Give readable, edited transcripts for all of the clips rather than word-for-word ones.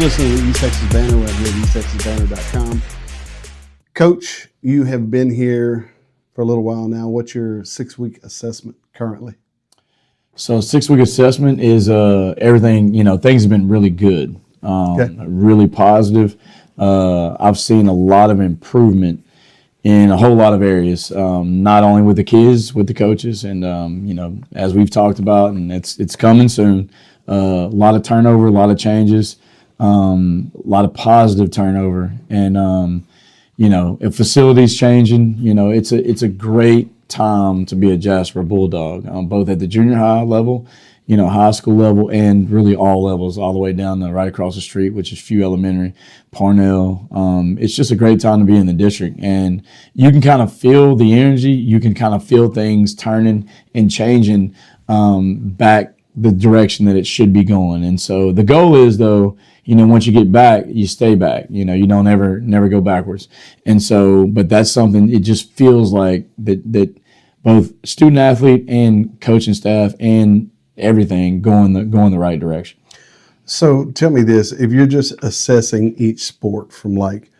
listening to East Texas Banner right here at easttexasbanner.com. Coach, you have been here for a little while now. What's your 6-week assessment currently? So 6-week assessment is everything, things have been really good, really positive. I've seen a lot of improvement in a whole lot of areas, not only with the kids, with the coaches, and, as we've talked about, and it's coming soon, a lot of turnover, a lot of changes, a lot of positive turnover. And, if facilities changing, it's a great time to be a Jasper Bulldog, both at the junior high level, high school level, and really all levels, all the way down to right across the street, which is Few Elementary, Parnell. It's just a great time to be in the district, and you can kind of feel the energy. You can kind of feel things turning and changing back the direction that it should be going. And so the goal is, though, once you get back, you stay back. You don't never go backwards. And so, but that's something. It just feels like that both student athlete and coaching staff and everything going the right direction. So tell me this: if you're just assessing each sport from like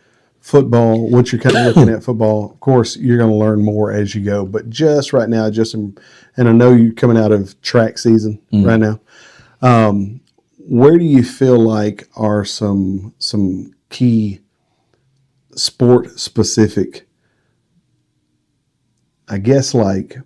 football, what you're kind of looking at football, of course you're going to learn more as you go. But just right now, and I know you're coming out of track season right now. Where do you feel like are some key sport specific? I guess, like,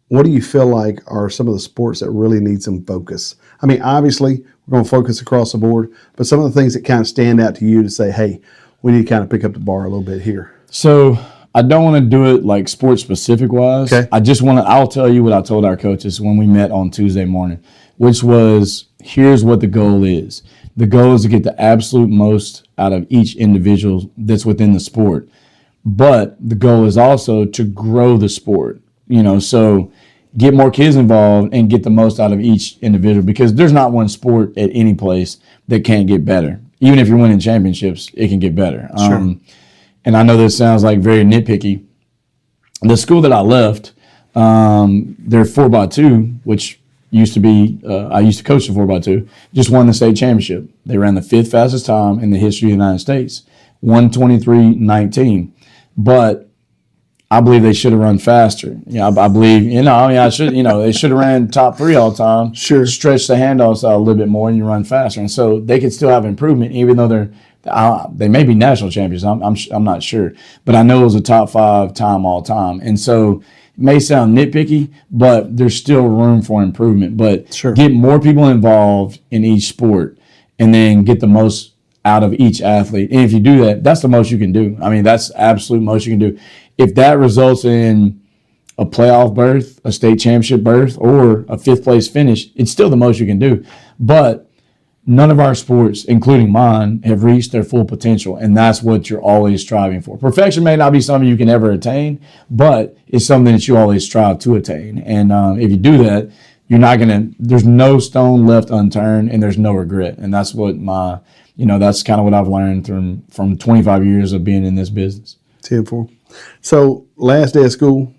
what do you feel like are some of the sports that really need some focus? I mean, obviously, we're going to focus across the board, but some of the things that kind of stand out to you to say, hey, we need to kind of pick up the bar a little bit here. So I don't want to do it like sports specific wise. Okay. I'll tell you what I told our coaches when we met on Tuesday morning, which was, here's what the goal is. The goal is to get the absolute most out of each individual that's within the sport. But the goal is also to grow the sport, so get more kids involved and get the most out of each individual, because there's not one sport at any place that can't get better. Even if you're winning championships, it can get better. Sure. And I know this sounds like very nitpicky. The school that I left, they're 4x2, which used to be, I used to coach the 4x2, just won the state championship. They ran the 5th fastest time in the history of the United States, 1:23.19. But I believe they should have run faster. I believe, they should have ran top 3 all the time. Sure. Stretch the handoffs out a little bit more and you run faster. And so they could still have improvement, even though they may be national champions. I'm not sure. But I know it was a top 5 time all time. And so it may sound nitpicky, but there's still room for improvement. But sure, get more people involved in each sport and then get the most out of each athlete. And if you do that, that's the most you can do. I mean, that's absolute most you can do. If that results in a playoff berth, a state championship berth, or a 5th place finish, it's still the most you can do. But none of our sports, including mine, have reached their full potential, and that's what you're always striving for. Perfection may not be something you can ever attain, but it's something that you always strive to attain. And if you do that, there's no stone left unturned, and there's no regret. And that's what that's kind of what I've learned from 25 years of being in this business. 10-4. So last day of school,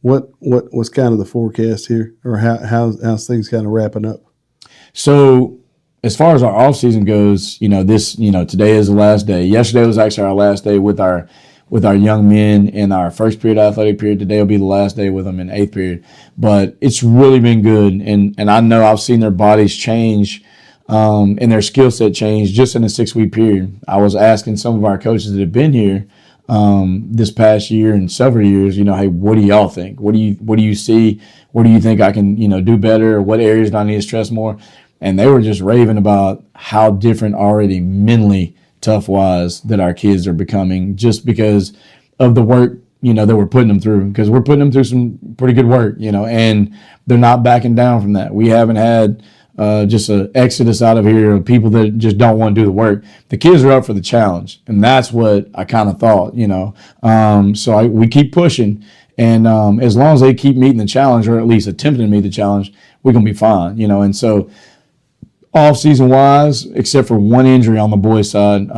what was kind of the forecast here, or how's things kind of wrapping up? So as far as our off season goes, today is the last day. Yesterday was actually our last day with our young men in our first period athletic period. Today will be the last day with them in 8th period. But it's really been good, and I know I've seen their bodies change and their skill set change just in a 6-week period. I was asking some of our coaches that have been here this past year and several years, hey, what do y'all think? What do you see? What do you think I can, do better? What areas do I need to stress more? And they were just raving about how different already mentally tough-wise that our kids are becoming, just because of the work, that we're putting them through, because we're putting them through some pretty good work, and they're not backing down from that. We haven't had just an exodus out of here of people that just don't want to do the work. The kids are up for the challenge, and that's what I kind of thought, So we keep pushing, and as long as they keep meeting the challenge, or at least attempting to meet the challenge, we're going to be fine, And so off-season wise, except for one injury on the boys' side,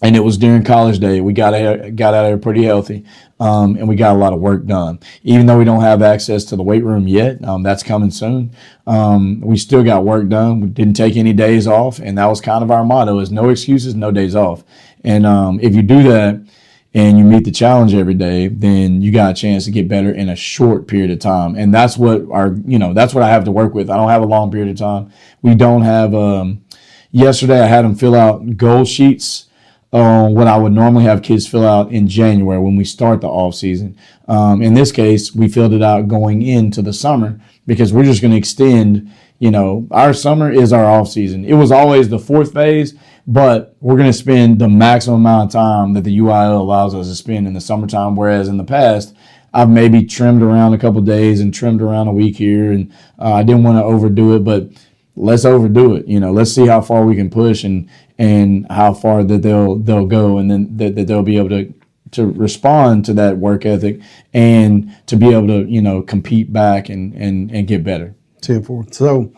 and it was during college day. We got out of there pretty healthy, and we got a lot of work done. Even though we don't have access to the weight room yet, that's coming soon. We still got work done. We didn't take any days off, and that was kind of our motto: is no excuses, no days off. And if you do that and you meet the challenge every day, then you got a chance to get better in a short period of time. And that's what that's what I have to work with. I don't have a long period of time. We don't have. Yesterday, I had them fill out goal sheets. What I would normally have kids fill out in January when we start the off season. In this case, we filled it out going into the summer because we're just going to extend. Our summer is our off season. It was always the fourth phase, but we're going to spend the maximum amount of time that the UIL allows us to spend in the summertime. Whereas in the past, I've maybe trimmed around a couple of days and trimmed around a week here, and I didn't want to overdo it, but let's overdo it. Let's see how far we can push and how far that they'll go, and then that they'll be able to respond to that work ethic and to be able to compete back and get better. 10-4. So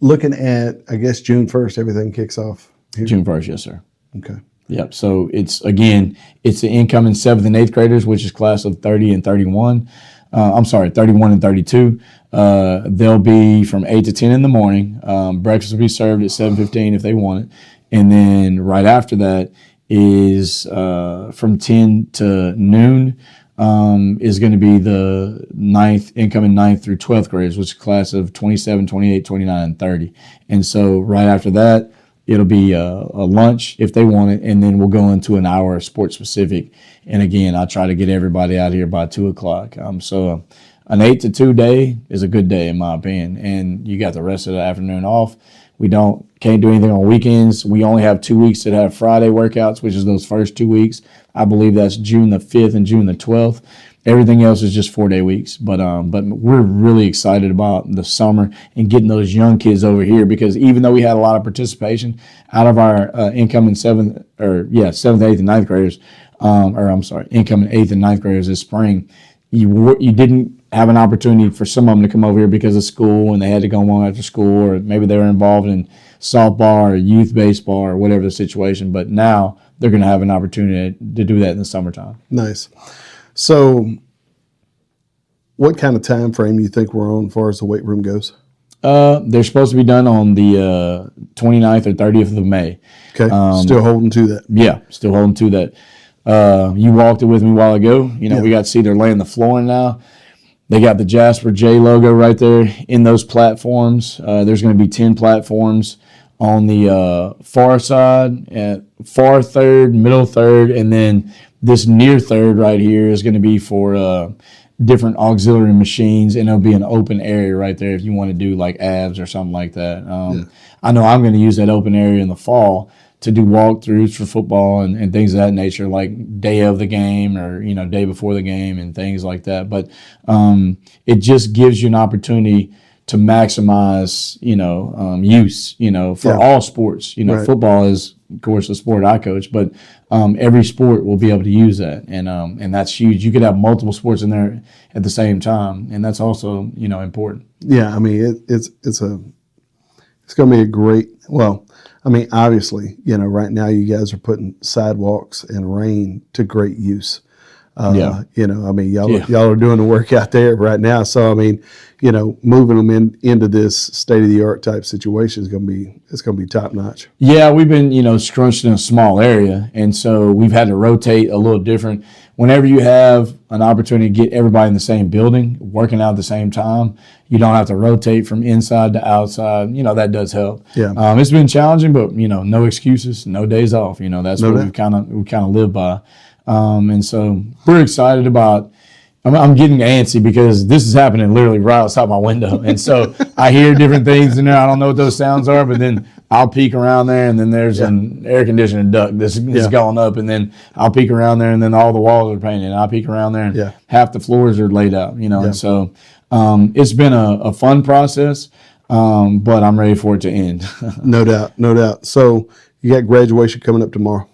looking at, I guess, June 1st, everything kicks off here? June 1st, yes, sir. Okay. Yep. So it's the incoming 7th and 8th graders, which is class of 30 and 31. 31 and 32. They'll be from 8 to 10 in the morning. Breakfast will be served at 7:15 if they want it. And then right after that is from 10 to noon is going to be the incoming 9th through 12th graders, which is a class of 27, 28, 29, and 30. And so right after that, it'll be a lunch if they want it, and then we'll go into an hour of sports specific. And again, I'll try to get everybody out here by 2 o'clock. So an 8 to 2 day is a good day in my opinion, and you got the rest of the afternoon off. We can't do anything on weekends. We only have 2 weeks that have Friday workouts, which is those first 2 weeks. I believe that's June the 5th and June the 12th. Everything else is just 4-day weeks. But we're really excited about the summer and getting those young kids over here, because even though we had a lot of participation out of our incoming 7th, 8th, and 9th graders, incoming 8th and 9th graders this spring, you didn't have an opportunity for some of them to come over here because of school and they had to go on after school, or maybe they were involved in softball or youth baseball or whatever the situation. But now they're going to have an opportunity to do that in the summertime. Nice. So what kind of time frame you think we're on as far as the weight room goes? They're supposed to be done on the 29th or 30th of May. Okay. Still holding to that. Yeah, still holding to that. You walked it with me a while ago. We got to see they're laying the flooring now. They got the Jasper J logo right there in those platforms. There's going to be 10 platforms on the far side, far third, middle third, and then this near third right here is going to be for different auxiliary machines, and it'll be an open area right there if you want to do like abs or something like that. I know I'm going to use that open area in the fall to do walkthroughs for football and things of that nature, like day of the game or day before the game and things like that. But it just gives you an opportunity to maximize use for all sports. Right. Football is, of course, the sport I coach, but every sport will be able to use that, and that's huge. You could have multiple sports in there at the same time, and that's also important. Yeah, I mean it's going to be a great. Well, I mean, obviously, right now you guys are putting sidewalks and rain to great use. I mean, y'all are doing the work out there right now. So, I mean, moving them into this state-of-the-art type situation is going to be top notch. Yeah, we've been, scrunched in a small area, and so we've had to rotate a little different. Whenever you have an opportunity to get everybody in the same building, working out at the same time, you don't have to rotate from inside to outside. That does help. Yeah. It's been challenging, but no excuses, no days off. That's what we kind of live by. And so we're excited about. I'm getting antsy because this is happening literally right outside my window, and so I hear different things in there. I don't know what those sounds are, but then I'll peek around there, and then there's an air conditioning duct that's going up, and then I'll peek around there, and then all the walls are painted. And I'll peek around there, and half the floors are laid out. And so it's been a fun process, but I'm ready for it to end. No doubt. So you got graduation coming up tomorrow.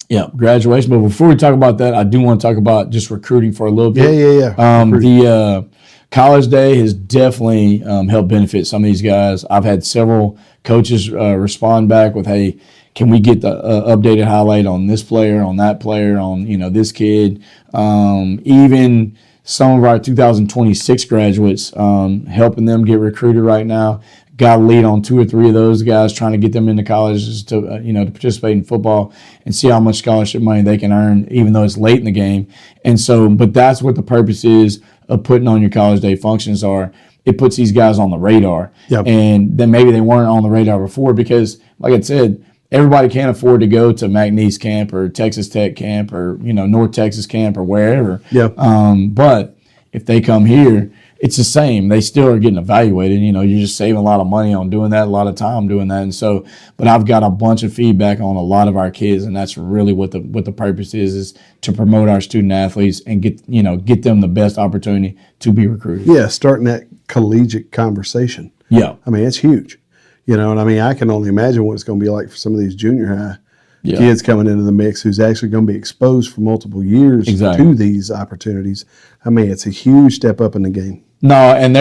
Yeah, graduation. But before we talk about that, I do want to talk about just recruiting for a little bit. Yeah. The college day has definitely helped benefit some of these guys. I've had several Coaches respond back with, hey, can we get the updated highlight on this player, on that player, on, this kid? Even some of our 2026 graduates, helping them get recruited right now. Got a lead on 2 or 3 of those guys, trying to get them into colleges to, to participate in football and see how much scholarship money they can earn, even though it's late in the game. And so, but that's what the purpose is of putting on your college day functions are. It puts these guys on the radar. Yep. And then maybe they weren't on the radar before because, like I said, everybody can't afford to go to McNeese camp or Texas Tech camp or, North Texas camp or wherever. Yep. But if they come here, it's the same. They still are getting evaluated. You're just saving a lot of money on doing that, a lot of time doing that. And so, but I've got a bunch of feedback on a lot of our kids, and that's really what the purpose is to promote our student athletes and get them the best opportunity to be recruited. Yeah, starting that collegiate conversation. Yeah. I mean, it's huge. And I can only imagine what it's going to be like for some of these junior high kids coming into the mix who's actually going to be exposed for multiple years to these opportunities. I mean, it's a huge step up in the game. No, and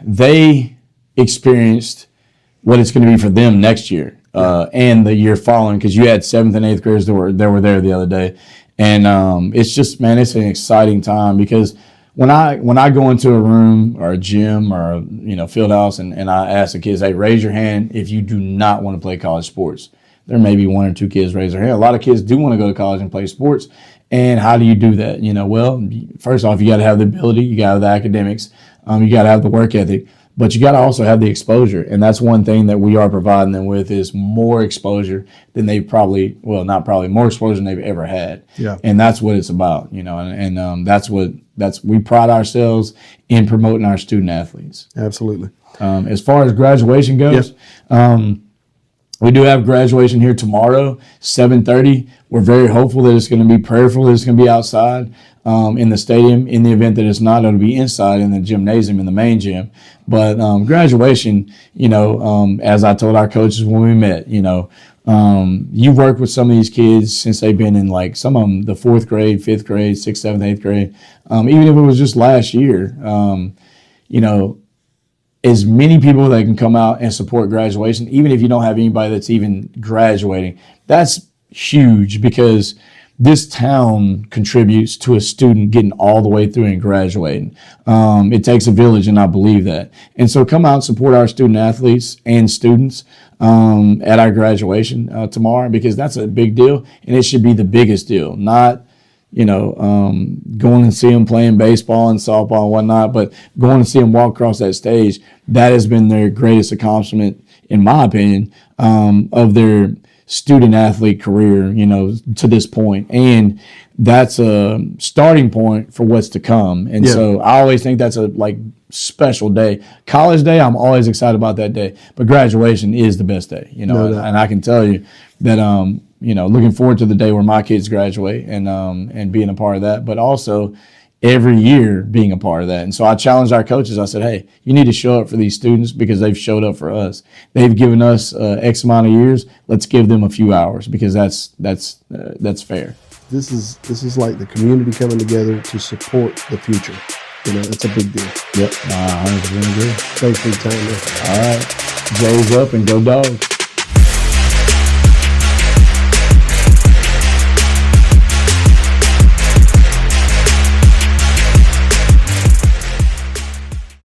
they experienced what it's going to be for them next year and the year following, because you had 7th and 8th graders that were there the other day. And it's just, man, it's an exciting time because when I go into a room or a gym or a field house and I ask the kids, hey, raise your hand if you do not want to play college sports. There may be 1 or 2 kids raise their hand. A lot of kids do want to go to college and play sports. And how do you do that? Well, first off, you got to have the ability, you got to have the academics, you got to have the work ethic, but you got to also have the exposure. And that's one thing that we are providing them with is more exposure than they've more exposure than they've ever had. Yeah. And that's what it's about, and we pride ourselves in promoting our student athletes. Absolutely. As far as graduation goes, we do have graduation here tomorrow, 7:30. We're very hopeful that it's going to be prayerful, that it's going to be outside in the stadium. In the event that it's not, it'll be inside in the gymnasium, in the main gym. But graduation, as I told our coaches when we met, you've worked with some of these kids since they've been in some of them, the 4th grade, 5th grade, 6th, 7th, 8th grade. Even if it was just last year, as many people that can come out and support graduation, even if you don't have anybody that's even graduating, that's huge because this town contributes to a student getting all the way through and graduating. It takes a village, and I believe that. And so come out and support our student athletes and students at our graduation tomorrow, because that's a big deal, and it should be the biggest deal, not going and see them playing baseball and softball and whatnot, but going to see them walk across that stage. That has been their greatest accomplishment, in my opinion, of their student athlete career, to this point. And that's a starting point for what's to come. And so I always think that's a special day. College day, I'm always excited about that day, but graduation is the best day, and I can tell you that, looking forward to the day where my kids graduate and being a part of that, but also every year being a part of that. And so I challenged our coaches. I said, hey, you need to show up for these students because they've showed up for us. They've given us X amount of years. Let's give them a few hours because that's fair. This is like the community coming together to support the future. It's a big deal. Yep, 100% agree. Thanks for your time, man. All right, J's up and go Dogs.